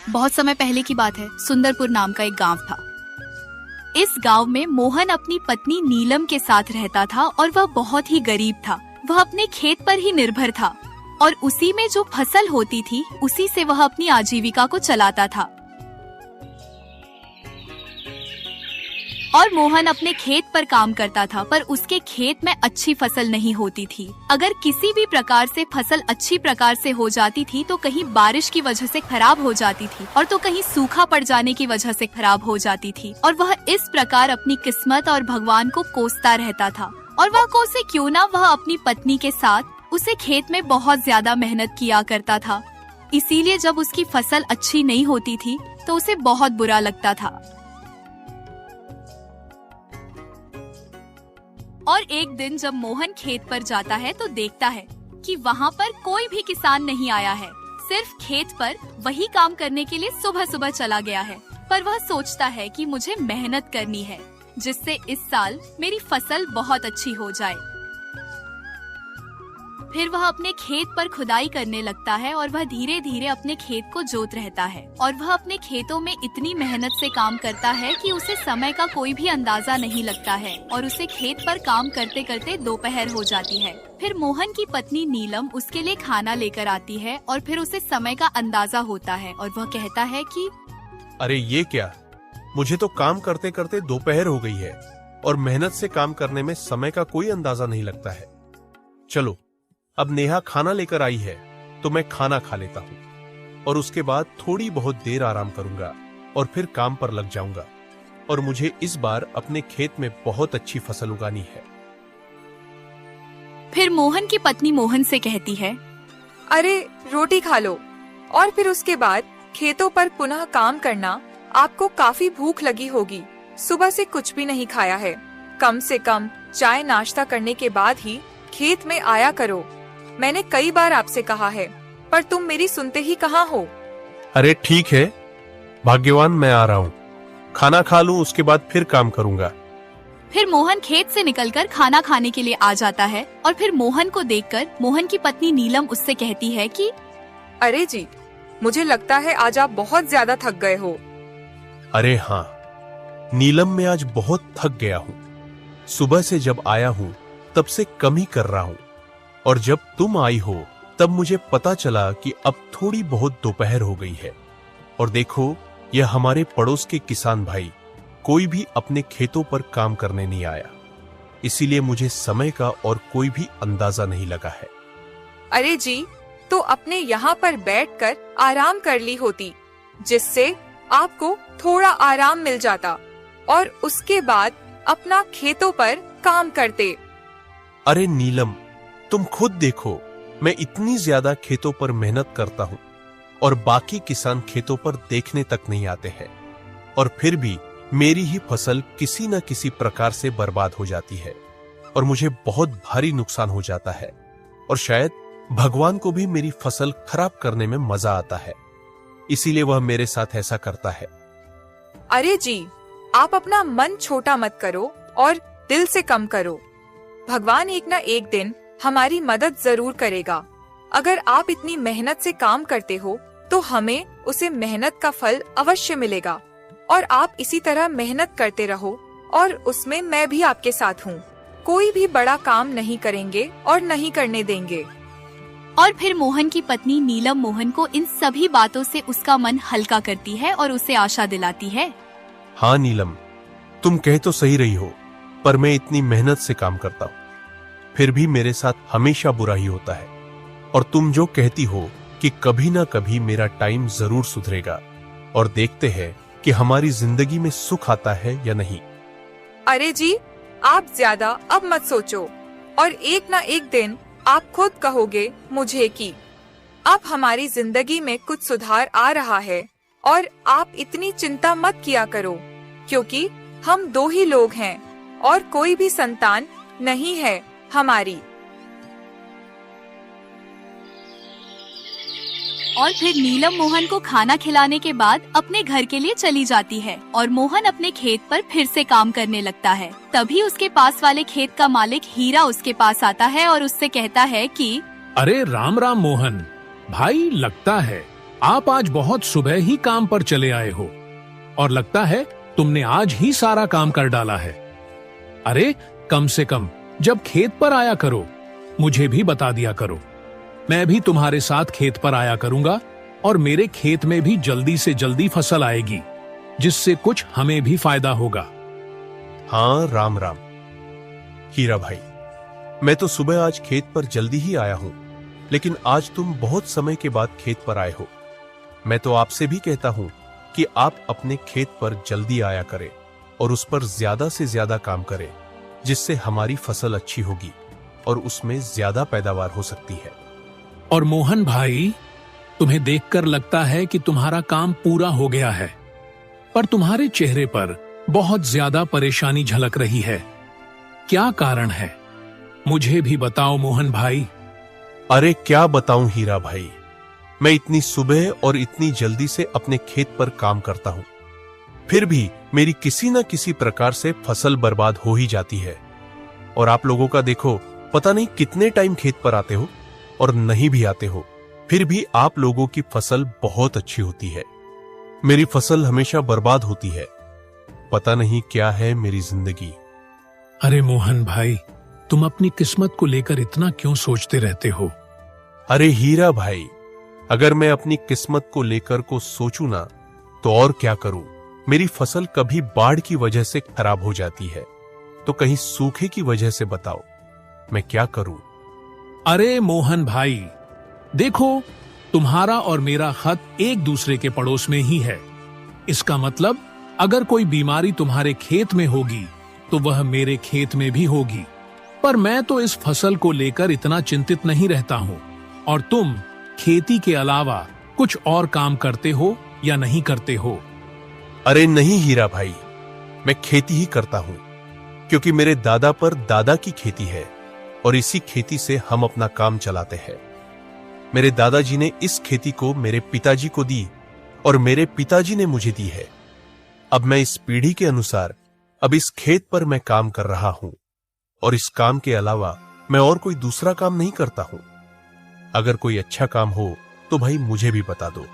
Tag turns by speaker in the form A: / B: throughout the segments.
A: बहुत समय पहले की बात है। सुंदरपुर नाम का एक गांव था। इस गांव में मोहन अपनी पत्नी नीलम के साथ रहता था और वह बहुत ही गरीब था। वह अपने खेत पर ही निर्भर था और उसी में जो फसल होती थी उसी से वह अपनी आजीविका को चलाता था। और मोहन अपने खेत पर काम करता था, पर उसके खेत में अच्छी फसल नहीं होती थी। अगर किसी भी प्रकार से फसल अच्छी प्रकार से हो जाती थी तो कहीं बारिश की वजह से खराब हो जाती थी और तो कहीं सूखा पड़ जाने की वजह से खराब हो जाती थी। और वह इस प्रकार अपनी किस्मत और भगवान को कोसता रहता था। और वह कोसे क्यों ना, वह अपनी पत्नी के साथ उसे खेत में बहुत ज्यादा मेहनत किया करता था। इसीलिए जब उसकी फसल अच्छी नहीं होती थी तो उसे बहुत बुरा लगता था। और एक दिन जब मोहन खेत पर जाता है तो देखता है कि वहाँ पर कोई भी किसान नहीं आया है। सिर्फ खेत पर वही काम करने के लिए सुबह सुबह चला गया है। पर वह सोचता है कि मुझे मेहनत करनी है जिससे इस साल मेरी फसल बहुत अच्छी हो जाए। फिर वह अपने खेत पर खुदाई करने लगता है और वह धीरे धीरे अपने खेत को जोत रहता है। और वह अपने खेतों में इतनी मेहनत से काम करता है कि उसे समय का कोई भी अंदाजा नहीं लगता है और उसे खेत पर काम करते करते दोपहर हो जाती है। फिर मोहन की पत्नी नीलम उसके लिए खाना लेकर आती है और फिर उसे समय का अंदाजा होता है और वह कहता है कि
B: अरे ये क्या, मुझे तो काम करते करते दोपहर हो गई है और मेहनत से काम करने में समय का कोई अंदाजा नहीं लगता है। चलो, अब नेहा खाना लेकर आई है तो मैं खाना खा लेता हूँ और उसके बाद थोड़ी बहुत देर आराम करूंगा और फिर काम पर लग जाऊंगा। और मुझे इस बार अपने खेत में बहुत अच्छी फसल उगानी है।
A: फिर मोहन की पत्नी मोहन से कहती है,
C: अरे रोटी खा लो और फिर उसके बाद खेतों पर पुनः काम करना। आपको काफी भूख लगी होगी, सुबह से कुछ भी नहीं खाया है। कम से कम चाय नाश्ता करने के बाद ही खेत में आया करो। मैंने कई बार आपसे कहा है पर तुम मेरी सुनते ही कहाँ हो।
B: अरे ठीक है भाग्यवान, मैं आ रहा हूँ। खाना खा लूँ, उसके बाद फिर काम करूंगा।
A: फिर मोहन खेत से निकलकर खाना खाने के लिए आ जाता है और फिर मोहन को देखकर मोहन की पत्नी नीलम उससे कहती है कि
C: अरे जी, मुझे लगता है आज आप बहुत ज्यादा थक गए हो।
B: अरे हाँ नीलम, मैं आज बहुत थक गया हूँ। सुबह से जब आया हूँ तब से कम ही कर रहा हूँ और जब तुम आई हो तब मुझे पता चला कि अब थोड़ी बहुत दोपहर हो गई है। और देखो, यह हमारे पड़ोस के किसान भाई कोई भी अपने खेतों पर काम करने नहीं आया, इसीलिए मुझे समय का और कोई भी अंदाजा नहीं लगा है।
C: अरे जी, तो अपने यहाँ पर बैठकर आराम कर ली होती, जिससे आपको थोड़ा आराम मिल जाता और उसके बाद अपना खेतों पर काम करते।
B: अरे नीलम, तुम खुद देखो, मैं इतनी ज्यादा खेतों पर मेहनत करता हूँ और बाकी किसान खेतों पर देखने तक नहीं आते हैं और फिर भी मेरी ही फसल किसी न किसी प्रकार से बर्बाद हो जाती है और मुझे बहुत भारी नुकसान हो जाता है। और शायद भगवान को भी मेरी फसल खराब करने में मजा आता है, इसीलिए वह मेरे साथ ऐसा करता है।
C: अरे जी, आप अपना मन छोटा मत करो और दिल से कम करो। भगवान एक ना एक दिन हमारी मदद जरूर करेगा। अगर आप इतनी मेहनत से काम करते हो तो हमें उसे मेहनत का फल अवश्य मिलेगा। और आप इसी तरह मेहनत करते रहो और उसमें मैं भी आपके साथ हूँ। कोई भी बड़ा काम नहीं करेंगे और नहीं करने देंगे।
A: और फिर मोहन की पत्नी नीलम मोहन को इन सभी बातों से उसका मन हल्का करती है और उसे आशा दिलाती है।
B: हाँ नीलम, तुम कह तो सही रही हो, पर मैं इतनी मेहनत से काम करता हूँ फिर भी मेरे साथ हमेशा बुरा ही होता है। और तुम जो कहती हो कि कभी ना कभी मेरा टाइम जरूर सुधरेगा और देखते हैं कि हमारी जिंदगी में सुख आता है या नहीं।
C: अरे जी, आप ज्यादा अब मत सोचो और एक ना एक दिन आप खुद कहोगे मुझे कि अब हमारी जिंदगी में कुछ सुधार आ रहा है। और आप इतनी चिंता मत किया करो, क्योंकि हम दो ही लोग हैं और कोई भी संतान नहीं है हमारी।
A: और फिर नीलम मोहन को खाना खिलाने के बाद अपने घर के लिए चली जाती है और मोहन अपने खेत पर फिर से काम करने लगता है। तभी उसके पास वाले खेत का मालिक हीरा उसके पास आता है और उससे कहता है कि
D: अरे राम राम मोहन भाई, लगता है आप आज बहुत सुबह ही काम पर चले आए हो और लगता है तुमने आज ही सारा काम कर डाला है। अरे कम से कम जब खेत पर आया करो मुझे भी बता दिया करो। मैं भी तुम्हारे साथ खेत पर आया करूंगा और मेरे खेत में भी जल्दी से जल्दी फसल आएगी, जिससे कुछ हमें भी फायदा होगा।
B: हाँ, राम राम हीरा भाई। मैं तो सुबह आज खेत पर जल्दी ही आया हूं, लेकिन आज तुम बहुत समय के बाद खेत पर आए हो। मैं तो आपसे भी कहता हूं कि आप अपने खेत पर जल्दी आया करें और उस पर ज्यादा से ज्यादा काम करें, जिससे हमारी फसल अच्छी होगी और उसमें ज्यादा पैदावार हो सकती है।
D: और मोहन भाई, तुम्हें देखकर लगता है कि तुम्हारा काम पूरा हो गया है, पर तुम्हारे चेहरे पर बहुत ज्यादा परेशानी झलक रही है। क्या कारण है? मुझे भी बताओ मोहन भाई।
B: अरे क्या बताऊं हीरा भाई, मैं इतनी सुबह और इतनी जल्दी से अपने खेत पर काम करता हूं, फिर भी मेरी किसी न किसी प्रकार से फसल बर्बाद हो ही जाती है। और आप लोगों का देखो, पता नहीं कितने टाइम खेत पर आते हो और नहीं भी आते हो, फिर भी आप लोगों की फसल बहुत अच्छी होती है। मेरी फसल हमेशा बर्बाद होती है। पता नहीं क्या है मेरी जिंदगी।
D: अरे मोहन भाई, तुम अपनी किस्मत को लेकर इतना क्यों सोचते रहते हो?
B: अरे हीरा भाई, अगर मैं अपनी किस्मत को लेकर को सोचूं ना, तो और क्या करूं। मेरी फसल कभी बाढ़ की वजह से खराब हो जाती है, तो कहीं सूखे की वजह से। बताओ मैं क्या करूं।
D: अरे मोहन भाई, देखो तुम्हारा और मेरा खत एक दूसरे के पड़ोस में ही है। इसका मतलब अगर कोई बीमारी तुम्हारे खेत में होगी तो वह मेरे खेत में भी होगी। पर मैं तो इस फसल को लेकर इतना चिंतित नहीं रहता हूँ। और तुम खेती के अलावा कुछ और काम करते हो या नहीं करते हो?
B: अरे नहीं हीरा भाई, मैं खेती ही करता हूं, क्योंकि मेरे दादा पर दादा की खेती है और इसी खेती से हम अपना काम चलाते हैं। मेरे दादाजी ने इस खेती को मेरे पिताजी को दी और मेरे पिताजी ने मुझे दी है। अब मैं इस पीढ़ी के अनुसार अब इस खेत पर मैं काम कर रहा हूं और इस काम के अलावा मैं और कोई दूसरा काम नहीं करता हूं। अगर कोई अच्छा काम हो तो भाई मुझे भी बता दो,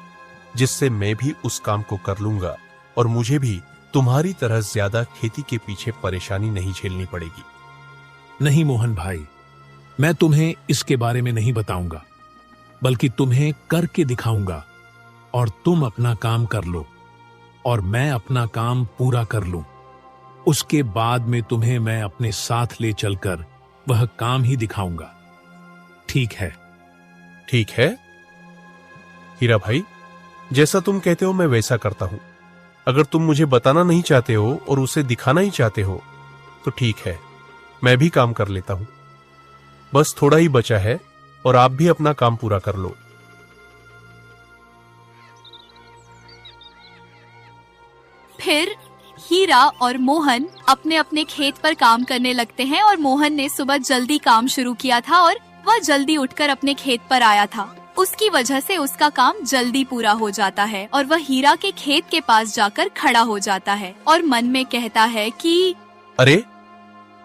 B: जिससे मैं भी उस काम को कर लूंगा और मुझे भी तुम्हारी तरह ज्यादा खेती के पीछे परेशानी नहीं झेलनी पड़ेगी।
D: नहीं मोहन भाई, मैं तुम्हें इसके बारे में नहीं बताऊंगा, बल्कि तुम्हें करके दिखाऊंगा और तुम अपना काम कर लो और मैं अपना काम पूरा कर लूं। उसके बाद में तुम्हें मैं अपने साथ ले चलकर वह काम ही दिखाऊंगा। ठीक है?
B: ठीक है हीरा भाई, जैसा तुम कहते हो मैं वैसा करता हूं। अगर तुम मुझे बताना नहीं चाहते हो और उसे दिखाना ही चाहते हो तो ठीक है, मैं भी काम कर लेता हूं। बस थोड़ा ही बचा है और आप भी अपना काम पूरा कर लो।
A: फिर हीरा और मोहन अपने अपने खेत पर काम करने लगते हैं और मोहन ने सुबह जल्दी काम शुरू किया था और वह जल्दी उठकर अपने खेत पर आया था। उसकी वजह से उसका काम जल्दी पूरा हो जाता है और वह हीरा के खेत के पास जाकर खड़ा हो जाता है और मन में कहता है कि
B: अरे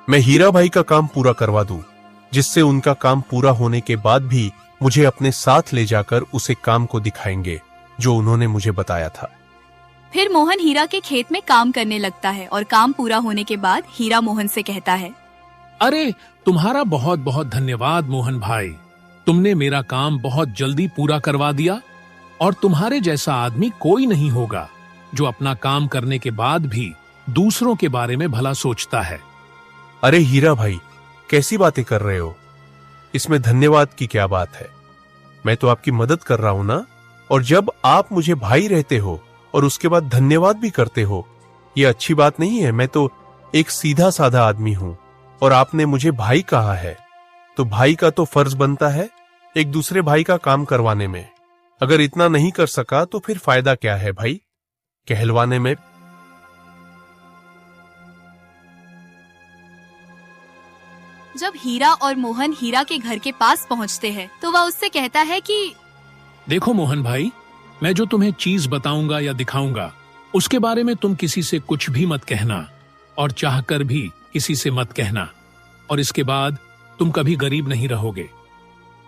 B: मैं हीरा भाई का काम पूरा करवा दूं, जिससे उनका काम पूरा होने के बाद भी मुझे अपने साथ ले जाकर उसे काम को दिखाएंगे जो उन्होंने मुझे बताया था।
A: फिर मोहन हीरा के खेत में काम करने लगता है और काम पूरा होने के बाद हीरा मोहन से कहता है,
D: अरे तुम्हारा बहुत बहुत धन्यवाद मोहन भाई, तुमने मेरा काम बहुत जल्दी पूरा करवा दिया और तुम्हारे जैसा आदमी कोई नहीं होगा जो अपना काम करने के बाद भी दूसरों के बारे में भला सोचता है।
B: अरे हीरा भाई, कैसी बातें कर रहे हो? इसमें धन्यवाद की क्या बात है? मैं तो आपकी मदद कर रहा हूं ना। और जब आप मुझे भाई रहते हो और उसके बाद धन्यवाद भी करते हो, ये अच्छी बात नहीं है। मैं तो एक सीधा साधा आदमी हूं और आपने मुझे भाई कहा है, तो भाई का तो फर्ज बनता है एक दूसरे भाई का काम करवाने में। अगर इतना नहीं कर सका तो फिर फायदा क्या है भाई कहलवाने में।
A: जब हीरा और मोहन हीरा के घर के पास पहुंचते हैं तो वह उससे कहता है कि
D: देखो मोहन भाई, मैं जो तुम्हें चीज बताऊंगा या दिखाऊंगा उसके बारे में तुम किसी से कुछ भी मत कहना और चाहकर भी किसी से मत कहना, और इसके बाद तुम कभी गरीब नहीं रहोगे।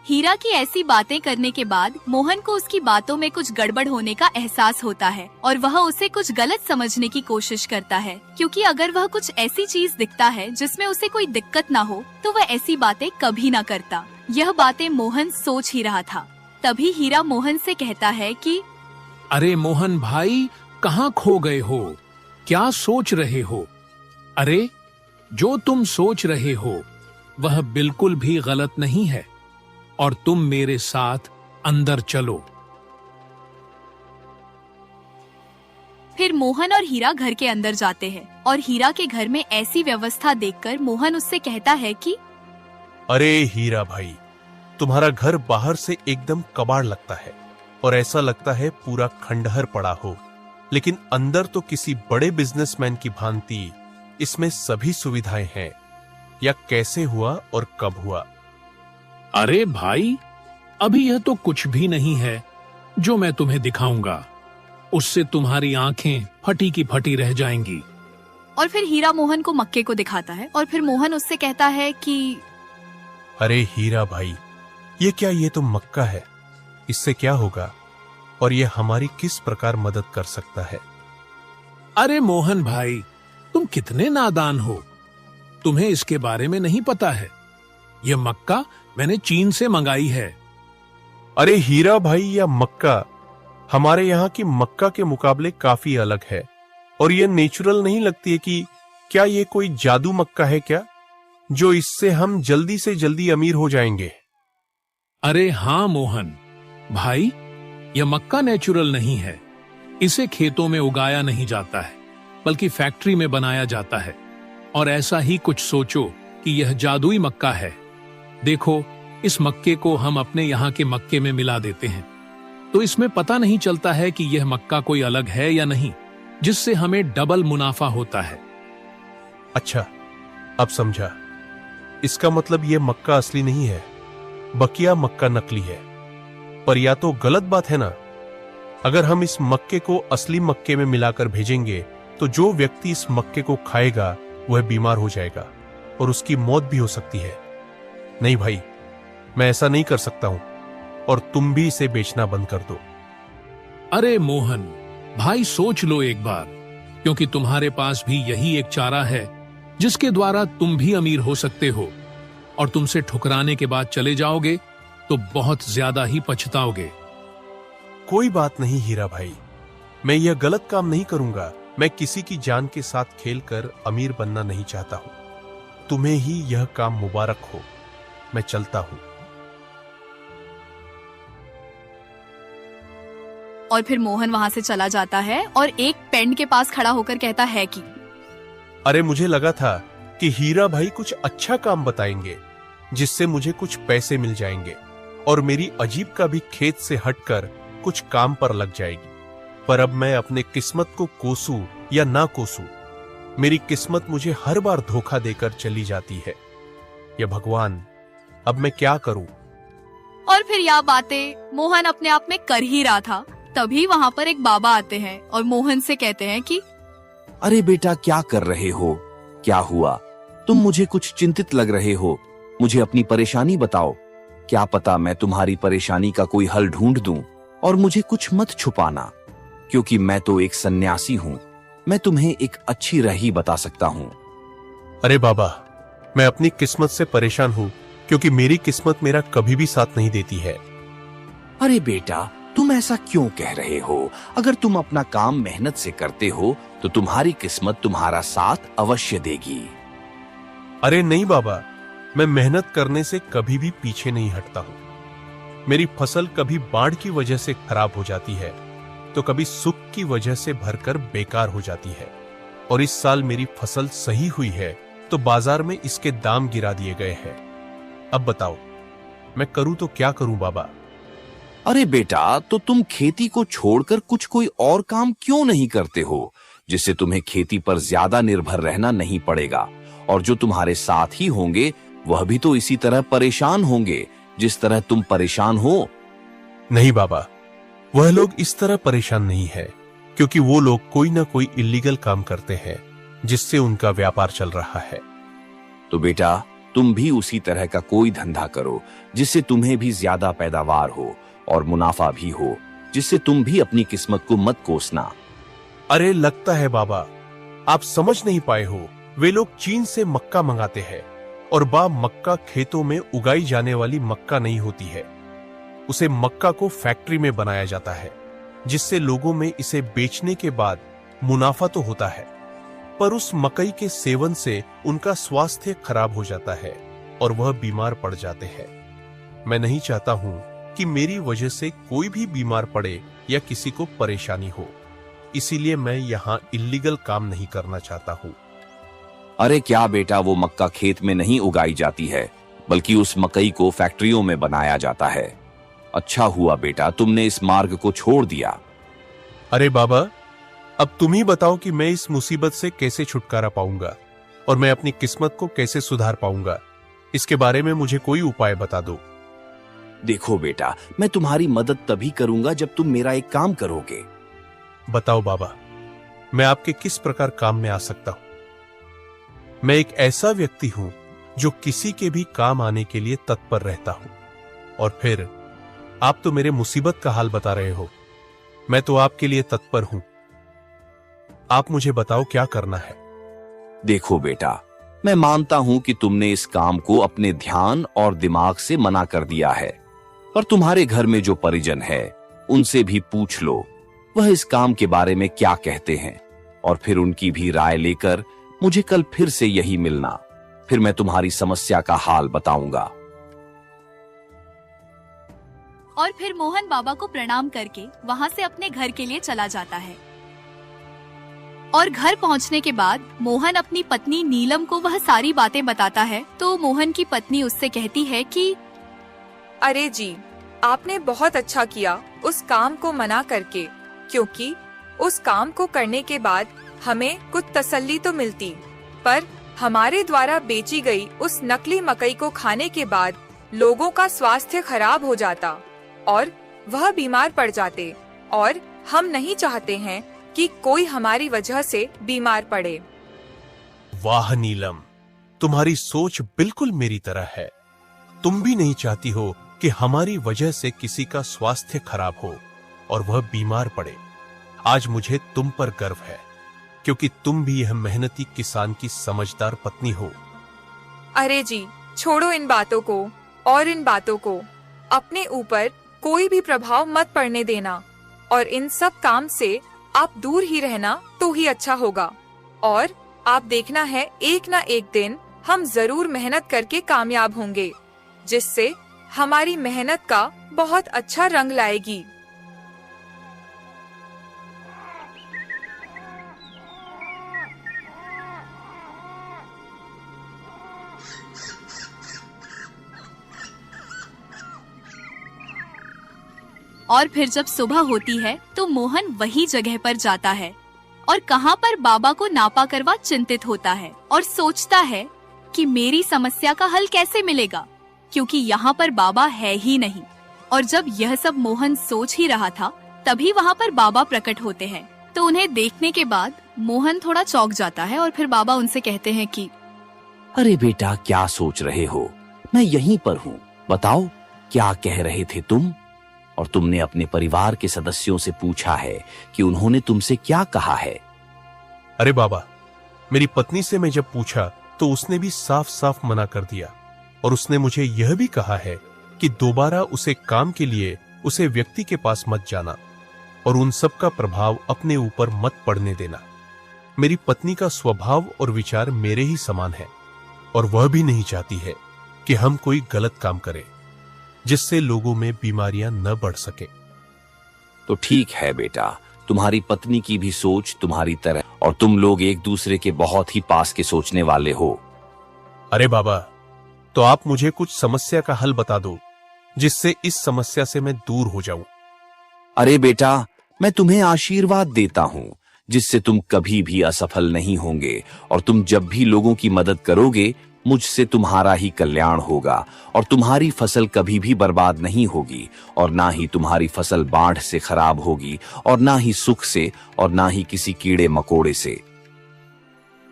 A: हीरा की ऐसी बातें करने के बाद मोहन को उसकी बातों में कुछ गड़बड़ होने का एहसास होता है और वह उसे कुछ गलत समझने की कोशिश करता है, क्योंकि अगर वह कुछ ऐसी चीज दिखता है जिसमें उसे कोई दिक्कत ना हो तो वह ऐसी बातें कभी ना करता। यह बातें मोहन सोच ही रहा था। तभी हीरा मोहन से कहता है कि
D: अरे मोहन भाई, कहाँ खो गए हो? क्या सोच रहे हो? अरे जो तुम सोच रहे हो वह बिल्कुल भी गलत नहीं है और तुम मेरे साथ अंदर चलो।
A: फिर मोहन और हीरा घर के अंदर जाते हैं और हीरा के घर में ऐसी व्यवस्था देखकर मोहन उससे कहता है कि
B: अरे हीरा भाई, तुम्हारा घर बाहर से एकदम कबाड़ लगता है और ऐसा लगता है पूरा खंडहर पड़ा हो, लेकिन अंदर तो किसी बड़े बिजनेसमैन की भांति इसमें सभी सुविधाएं हैं। या कैसे हुआ और कब हुआ?
D: अरे भाई, अभी यह तो कुछ भी नहीं है जो मैं तुम्हें दिखाऊंगा। उससे तुम्हारी आंखें फटी की फटी रह जाएंगी।
A: और फिर हीरा मोहन को मक्के को दिखाता है और फिर मोहन उससे कहता है कि
B: अरे हीरा भाई, ये क्या, ये तो मक्का है, इससे क्या होगा और ये हमारी किस प्रकार मदद कर सकता है?
D: अरे मोहन भाई, तुम कितने नादान हो, तुम्हें इसके बारे में नहीं पता है। यह मक्का मैंने चीन से मंगाई है।
B: अरे हीरा भाई, यह मक्का हमारे यहाँ की मक्का के मुकाबले काफी अलग है और ये नेचुरल नहीं लगती है कि क्या ये कोई जादू मक्का है क्या, जो इससे हम जल्दी से जल्दी अमीर हो जाएंगे?
D: अरे हाँ मोहन भाई, यह मक्का नेचुरल नहीं है। इसे खेतों में उगाया नहीं जाता है, बल्कि फैक्ट्री में बनाया जाता है। और ऐसा ही कुछ सोचो कि यह जादुई मक्का है। देखो, इस मक्के को हम अपने यहाँ के मक्के में मिला देते हैं, तो इसमें पता नहीं चलता है कि यह मक्का कोई अलग है या नहीं, जिससे हमें डबल मुनाफा होता है।
B: अच्छा, अब समझा। इसका मतलब यह मक्का असली नहीं है, बकिया मक्का नकली है। पर या तो गलत बात है ना। अगर हम इस मक्के को असली मक्के में मिलाकर भेजेंगे तो जो व्यक्ति इस मक्के को खाएगा वह बीमार हो जाएगा और उसकी मौत भी हो सकती है। नहीं भाई, मैं ऐसा नहीं कर सकता हूं और तुम भी इसे बेचना बंद कर दो।
D: अरे मोहन भाई, सोच लो एक बार, क्योंकि तुम्हारे पास भी यही एक चारा है जिसके द्वारा तुम भी अमीर हो सकते हो, और तुमसे ठुकराने के बाद चले जाओगे तो बहुत ज्यादा ही पछताओगे।
B: कोई बात नहीं हीरा भाई, मैं यह गलत काम नहीं करूंगा। मैं किसी की जान के साथ खेलकर अमीर बनना नहीं चाहता हूं। तुम्हें ही यह काम मुबारक हो। मैं चलता हूं।
A: और फिर मोहन वहाँ से चला जाता है और एक पेंड के पास खड़ा होकर कहता है कि
B: अरे मुझे लगा था कि हीरा भाई कुछ अच्छा काम बताएंगे जिससे मुझे कुछ पैसे मिल जाएंगे और मेरी अजीब का भी खेत से हटकर कुछ काम पर लग जाएगी। पर अब मैं अपने किस्मत को कोसूं या ना कोसूं, मेरी किस्मत मुझे हर बार धोखा देकर चली जाती है। ये भगवान, अब मैं क्या करूं?
A: और फिर यह बातें मोहन अपने आप में कर ही रहा था, तभी वहाँ पर एक बाबा आते हैं और मोहन से कहते हैं कि
E: अरे बेटा, क्या कर रहे हो? क्या हुआ? तुम मुझे कुछ चिंतित लग रहे हो। मुझे अपनी परेशानी बताओ। क्या पता मैं तुम्हारी परेशानी का कोई हल ढूंढ दूं। और मुझे कुछ मत छुपाना, क्योंकि मैं तो एक सन्यासी हूँ। मैं तुम्हें एक अच्छी राह बता सकता हूँ।
B: अरे बाबा, मैं अपनी किस्मत से परेशान हूँ, क्योंकि मेरी किस्मत मेरा कभी भी साथ नहीं देती है।
E: अरे बेटा, तुम ऐसा क्यों कह रहे हो? अगर तुम अपना काम मेहनत से करते हो तो तुम्हारी किस्मत तुम्हारा साथ अवश्य देगी।
B: अरे नहीं बाबा, मैं मेहनत करने से कभी भी पीछे नहीं हटता हूँ। मेरी फसल कभी बाढ़ की वजह से खराब हो जाती है तो कभी सुख की वजह से भरकर बेकार हो जाती है। और इस साल मेरी फसल सही हुई है तो बाजार में इसके दाम गिरा दिए गए हैं। अब बताओ, मैं करूं तो क्या करूं बाबा?
E: अरे बेटा, तो तुम खेती को छोड़कर कुछ कोई और काम क्यों नहीं करते हो, जिससे तुम्हें खेती पर ज्यादा निर्भर रहना नहीं पड़ेगा। और जो तुम्हारे साथ ही होंगे वह भी तो इसी तरह परेशान होंगे जिस तरह तुम परेशान हो।
B: नहीं बाबा, वह लोग इस तरह परेशान नहीं है, क्योंकि वो लोग कोई ना कोई इलीगल काम करते हैं जिससे उनका व्यापार चल रहा है।
E: तो बेटा, तुम भी उसी तरह का कोई धंधा करो जिससे तुम्हें भी ज्यादा पैदावार हो और मुनाफा भी हो, जिससे तुम भी अपनी किस्मत को मत कोसना।
B: अरे लगता है बाबा आप समझ नहीं पाए हो। वे लोग चीन से मक्का मंगाते हैं और मक्का खेतों में उगाई जाने वाली मक्का नहीं होती है। उसे मक्का को फैक्ट्री में बनाया जाता है, जिससे लोगों में इसे बेचने के बाद मुनाफा तो होता है, पर उस मकई के सेवन से उनका स्वास्थ्य खराब हो जाता है और वह बीमार पड़ जाते हैं। मैं नहीं चाहता हूं कि मेरी वजह से कोई भी बीमार पड़े या किसी को परेशानी हो, इसीलिए मैं यहाँ इल्लीगल काम नहीं करना चाहता हूँ।
E: अरे क्या बेटा, वो मक्का खेत में नहीं उगाई जाती है, बल्कि उस मकई को फैक्ट्रियों में बनाया जाता है। अच्छा हुआ बेटा तुमने इस मार्ग को छोड़ दिया।
B: अरे बाबा, अब तुम ही बताओ कि मैं इस मुसीबत से कैसे छुटकारा पाऊंगा और मैं अपनी किस्मत को कैसे सुधार पाऊंगा। इसके बारे में मुझे कोई उपाय बता दो।
E: देखो बेटा, मैं तुम्हारी मदद तभी करूंगा जब तुम मेरा एक काम करोगे।
B: बताओ बाबा, मैं आपके किस प्रकार काम में आ सकता हूं? मैं एक ऐसा व्यक्ति हूं जो किसी के भी काम आने के लिए तत्पर रहता हूं। और फिर आप तो मेरे मुसीबत का हाल बता रहे हो। मैं तो आपके लिए तत्पर हूं। आप मुझे बताओ क्या करना है।
E: देखो बेटा, मैं मानता हूं कि तुमने इस काम को अपने ध्यान और दिमाग से मना कर दिया है, पर तुम्हारे घर में जो परिजन है उनसे भी पूछ लो वह इस काम के बारे में क्या कहते हैं, और फिर उनकी भी राय लेकर मुझे कल फिर से यही मिलना। फिर मैं तुम्हारी समस्या का हाल बताऊंगा।
A: और फिर मोहन बाबा को प्रणाम करके वहाँ से अपने घर के लिए चला जाता है। और घर पहुँचने के बाद मोहन अपनी पत्नी नीलम को वह सारी बातें बताता है। तो मोहन की पत्नी उससे कहती है कि
C: अरे जी, आपने बहुत अच्छा किया उस काम को मना करके, क्योंकि उस काम को करने के बाद हमें कुछ तसल्ली तो मिलती, पर हमारे द्वारा बेची गई उस नकली मकई को खाने के बाद लोगों का स्वास्थ्य खराब हो जाता और वह बीमार पड़ जाते, और हम नहीं चाहते हैं कि कोई हमारी वजह से बीमार पड़े।
B: वाह नीलम, तुम्हारी सोच बिल्कुल मेरी तरह है। तुम भी नहीं चाहती हो कि हमारी वजह से किसी का स्वास्थ्य खराब हो और वह बीमार पड़े। आज मुझे तुम पर गर्व है, क्योंकि तुम भी यह मेहनती किसान की समझदार पत्नी हो।
C: अरे जी, छोड़ो इन बातों को और इन बातों को। अपने ऊपर कोई भी प्रभाव मत पड़ने देना और इन सब काम से आप दूर ही रहना तो ही अच्छा होगा। और आप देखना है, एक ना एक दिन हम जरूर मेहनत करके कामयाब होंगे, जिससे हमारी मेहनत का बहुत अच्छा रंग लाएगी।
A: और फिर जब सुबह होती है तो मोहन वही जगह पर जाता है और कहाँ पर बाबा को नापा करवा चिंतित होता है और सोचता है कि मेरी समस्या का हल कैसे मिलेगा, क्योंकि यहाँ पर बाबा है ही नहीं। और जब यह सब मोहन सोच ही रहा था, तभी वहाँ पर बाबा प्रकट होते हैं। तो उन्हें देखने के बाद मोहन थोड़ा चौंक जाता है और फिर बाबा उनसे कहते हैं कि
E: अरे बेटा, क्या सोच रहे हो? मैं यहीं पर हूँ, बताओ क्या कह रहे थे तुम? और तुमने अपने परिवार के सदस्यों से पूछा है कि उन्होंने तुमसे क्या कहा है?
B: अरे बाबा, मेरी पत्नी से मैं जब पूछा तो उसने भी साफ साफ मना कर दिया, और उसने मुझे यह भी कहा है कि दोबारा उसे काम के लिए उसे व्यक्ति के पास मत जाना और उन सब का प्रभाव अपने ऊपर मत पड़ने देना। मेरी पत्नी का स्वभाव और विचार मेरे ही समान है और वह भी नहीं चाहती है कि हम कोई गलत काम करें जिससे लोगों में बीमारियां न बढ़ सके।
E: तो ठीक है बेटा, तुम्हारी पत्नी की भी सोच तुम्हारी तरह, और तुम लोग एक दूसरे के बहुत ही पास के सोचने वाले हो।
B: अरे बाबा, तो आप मुझे कुछ समस्या का हल बता दो जिससे इस समस्या से मैं दूर हो जाऊं।
E: अरे बेटा, मैं तुम्हें आशीर्वाद देता हूँ जिससे तुम कभी भी असफल नहीं होंगे, और तुम जब भी लोगों की मदद करोगे मुझसे तुम्हारा ही कल्याण होगा, और तुम्हारी फसल कभी भी बर्बाद नहीं होगी, और ना ही तुम्हारी फसल बाढ़ से खराब होगी, और ना ही सुख से, और ना ही किसी कीड़े मकोड़े से।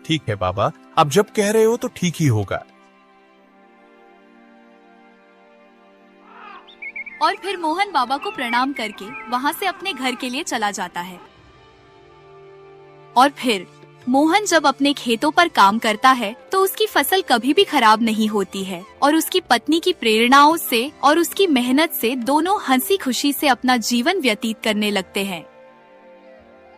B: ठीक है बाबा, आप जब कह रहे हो तो ठीक ही होगा।
A: और फिर मोहन बाबा को प्रणाम करके वहाँ से अपने घर के लिए चला जाता है। और फिर मोहन जब अपने खेतों पर काम करता है तो उसकी फसल कभी भी खराब नहीं होती है और उसकी पत्नी की प्रेरणाओं से और उसकी मेहनत से दोनों हंसी खुशी से अपना जीवन व्यतीत करने लगते हैं।